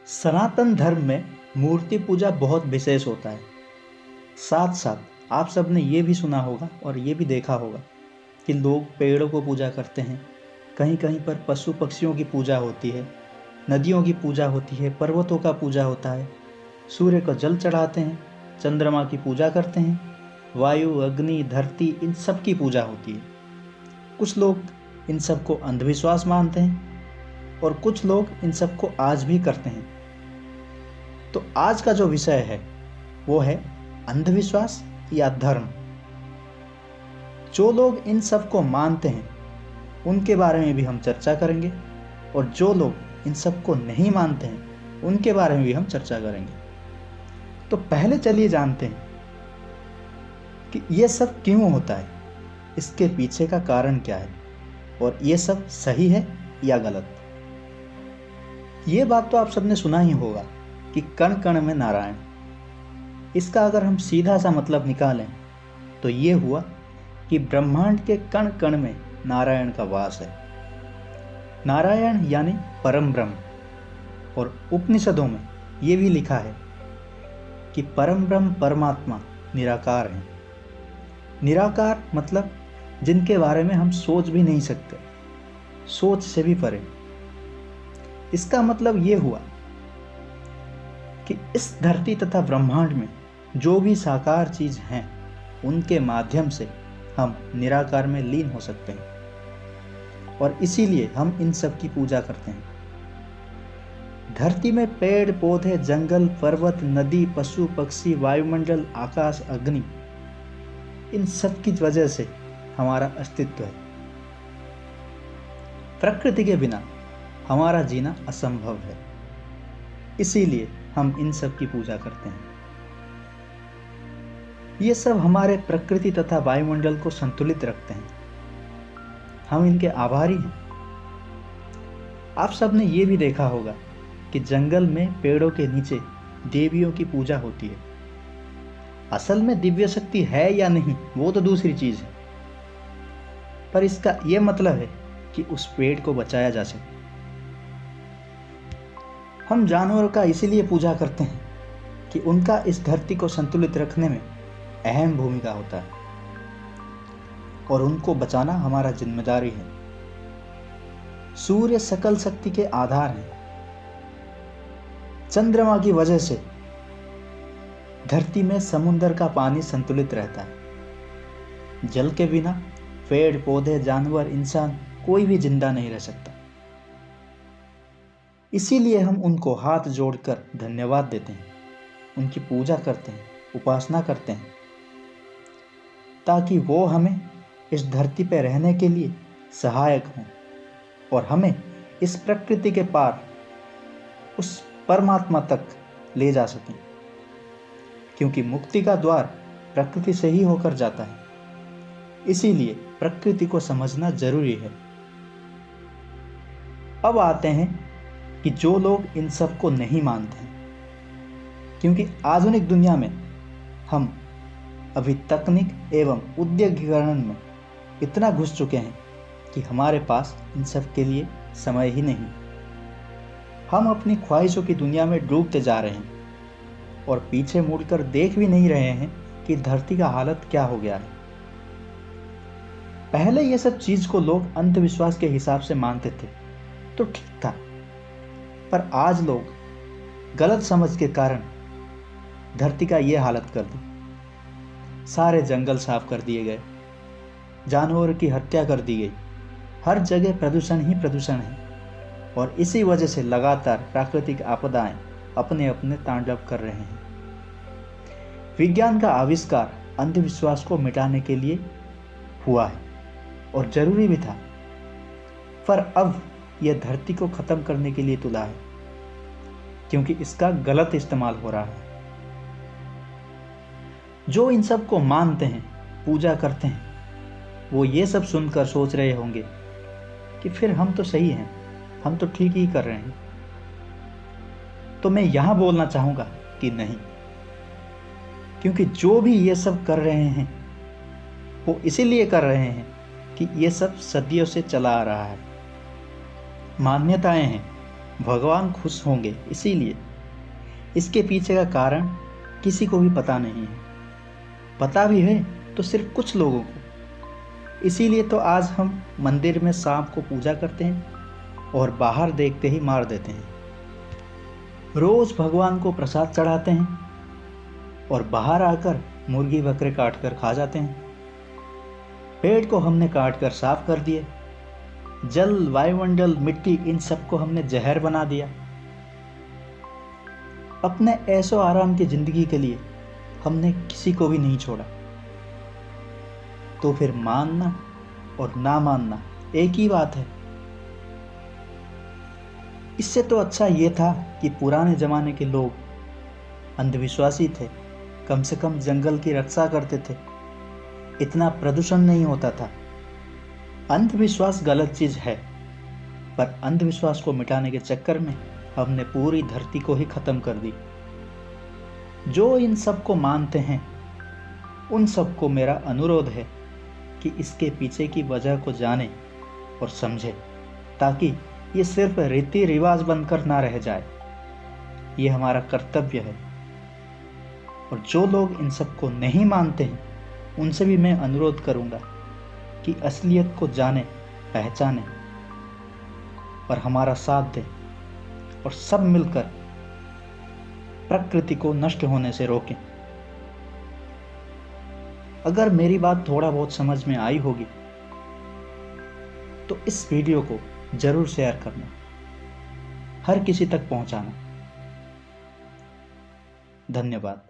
सनातन धर्म में मूर्ति पूजा बहुत विशेष होता है। साथ साथ आप सबने ये भी सुना होगा और ये भी देखा होगा कि लोग पेड़ों को पूजा करते हैं। कहीं कहीं पर पशु पक्षियों की पूजा होती है, नदियों की पूजा होती है, पर्वतों का पूजा होता है, सूर्य को जल चढ़ाते हैं, चंद्रमा की पूजा करते हैं, वायु, अग्नि, धरती, इन सब की पूजा होती है। कुछ लोग इन सब को अंधविश्वास मानते हैं और कुछ लोग इन सब को आज भी करते हैं। तो आज का जो विषय है वो है अंधविश्वास या धर्म। जो लोग इन सब को मानते हैं उनके बारे में भी हम चर्चा करेंगे और जो लोग इन सब को नहीं मानते हैं उनके बारे में भी हम चर्चा करेंगे। तो पहले चलिए जानते हैं कि ये सब क्यों होता है, इसके पीछे का कारण क्या है और ये सब सही है या गलत। ये बात तो आप सबने सुना ही होगा कि कण कण में नारायण। इसका अगर हम सीधा सा मतलब निकालें तो ये हुआ कि ब्रह्मांड के कण कण में नारायण का वास है। नारायण यानी परम ब्रह्म। और उपनिषदों में ये भी लिखा है कि परम ब्रह्म परमात्मा निराकार है। निराकार मतलब जिनके बारे में हम सोच भी नहीं सकते, सोच से भी परे। इसका मतलब ये हुआ कि इस धरती तथा ब्रह्मांड में जो भी साकार चीज हैं उनके माध्यम से हम निराकार में लीन हो सकते हैं और इसीलिए हम इन सब की पूजा करते हैं। धरती में पेड़ पौधे, जंगल, पर्वत, नदी, पशु पक्षी, वायुमंडल, आकाश, अग्नि, इन सब की वजह से हमारा अस्तित्व है। प्रकृति के बिना हमारा जीना असंभव है, इसीलिए हम इन सब की पूजा करते हैं। ये सब हमारे प्रकृति तथा वायुमंडल को संतुलित रखते हैं। हम इनके आभारी हैं। आप सबने ये भी देखा होगा कि जंगल में पेड़ों के नीचे देवियों की पूजा होती है। असल में दिव्य शक्ति है या नहीं वो तो दूसरी चीज है, पर इसका यह मतलब है कि उस पेड़ को बचाया जा सके। हम जानवरों का इसीलिए पूजा करते हैं कि उनका इस धरती को संतुलित रखने में अहम भूमिका होता है और उनको बचाना हमारा जिम्मेदारी है। सूर्य सकल शक्ति के आधार हैं। चंद्रमा की वजह से धरती में समुद्र का पानी संतुलित रहता है। जल के बिना पेड़ पौधे, जानवर, इंसान कोई भी जिंदा नहीं रह सकता। इसीलिए हम उनको हाथ जोड़कर धन्यवाद देते हैं, उनकी पूजा करते हैं, उपासना करते हैं, ताकि वो हमें इस धरती पर रहने के लिए सहायक हों और हमें इस प्रकृति के पार उस परमात्मा तक ले जा सकें। क्योंकि मुक्ति का द्वार प्रकृति से ही होकर जाता है, इसीलिए प्रकृति को समझना जरूरी है। अब आते हैं कि जो लोग इन सब को नहीं मानते हैं, क्योंकि आधुनिक दुनिया में हम अभी तकनीक एवं औद्योगिकरण में इतना घुस चुके हैं कि हमारे पास इन सब के लिए समय ही नहीं। हम अपनी ख्वाहिशों की दुनिया में डूबते जा रहे हैं और पीछे मुड़कर देख भी नहीं रहे हैं कि धरती का हालत क्या हो गया है। पहले ये सब चीज को लोग अंधविश्वास के हिसाब से मानते थे तो ठीक था, पर आज लोग गलत समझ के कारण धरती का ये हालत कर दी। सारे जंगल साफ कर दिए गए, जानवरों की हत्या कर दी गई, हर जगह प्रदूषण ही प्रदूषण है और इसी वजह से लगातार प्राकृतिक आपदाएं अपने अपने तांडव कर रहे हैं। विज्ञान का आविष्कार अंधविश्वास को मिटाने के लिए हुआ है और जरूरी भी था, पर अब यह धरती को खत्म करने के लिए तुला है, क्योंकि इसका गलत इस्तेमाल हो रहा है। जो इन सब को मानते हैं, पूजा करते हैं, वो ये सब सुनकर सोच रहे होंगे कि फिर हम तो सही हैं, हम तो ठीक ही कर रहे हैं। तो मैं यहां बोलना चाहूंगा कि नहीं, क्योंकि जो भी ये सब कर रहे हैं वो इसीलिए कर रहे हैं कि ये सब सदियों से चला आ रहा है। मान्यताएं हैं भगवान खुश होंगे इसीलिए। इसके पीछे का कारण किसी को भी पता नहीं है, पता भी है तो सिर्फ कुछ लोगों को। इसीलिए तो आज हम मंदिर में सांप को पूजा करते हैं और बाहर देखते ही मार देते हैं। रोज भगवान को प्रसाद चढ़ाते हैं और बाहर आकर मुर्गी बकरे काट कर खा जाते हैं। पेड़ को हमने काट कर साफ कर दिए, जल, वायुमंडल, मिट्टी, इन सबको हमने जहर बना दिया। अपने ऐशो आराम की जिंदगी के लिए हमने किसी को भी नहीं छोड़ा। तो फिर मानना और ना मानना एक ही बात है। इससे तो अच्छा ये था कि पुराने जमाने के लोग अंधविश्वासी थे, कम से कम जंगल की रक्षा करते थे, इतना प्रदूषण नहीं होता था। अंधविश्वास गलत चीज है, पर अंधविश्वास को मिटाने के चक्कर में हमने पूरी धरती को ही खत्म कर दी। जो इन सब को मानते हैं उन सबको मेरा अनुरोध है कि इसके पीछे की वजह को जाने और समझे, ताकि ये सिर्फ रीति रिवाज बनकर ना रह जाए। ये हमारा कर्तव्य है। और जो लोग इन सब को नहीं मानते हैं उनसे भी मैं अनुरोध करूंगा कि असलियत को जाने, पहचाने और हमारा साथ दें और सब मिलकर प्रकृति को नष्ट होने से रोकें। अगर मेरी बात थोड़ा बहुत समझ में आई होगी तो इस वीडियो को जरूर शेयर करना, हर किसी तक पहुंचाना। धन्यवाद।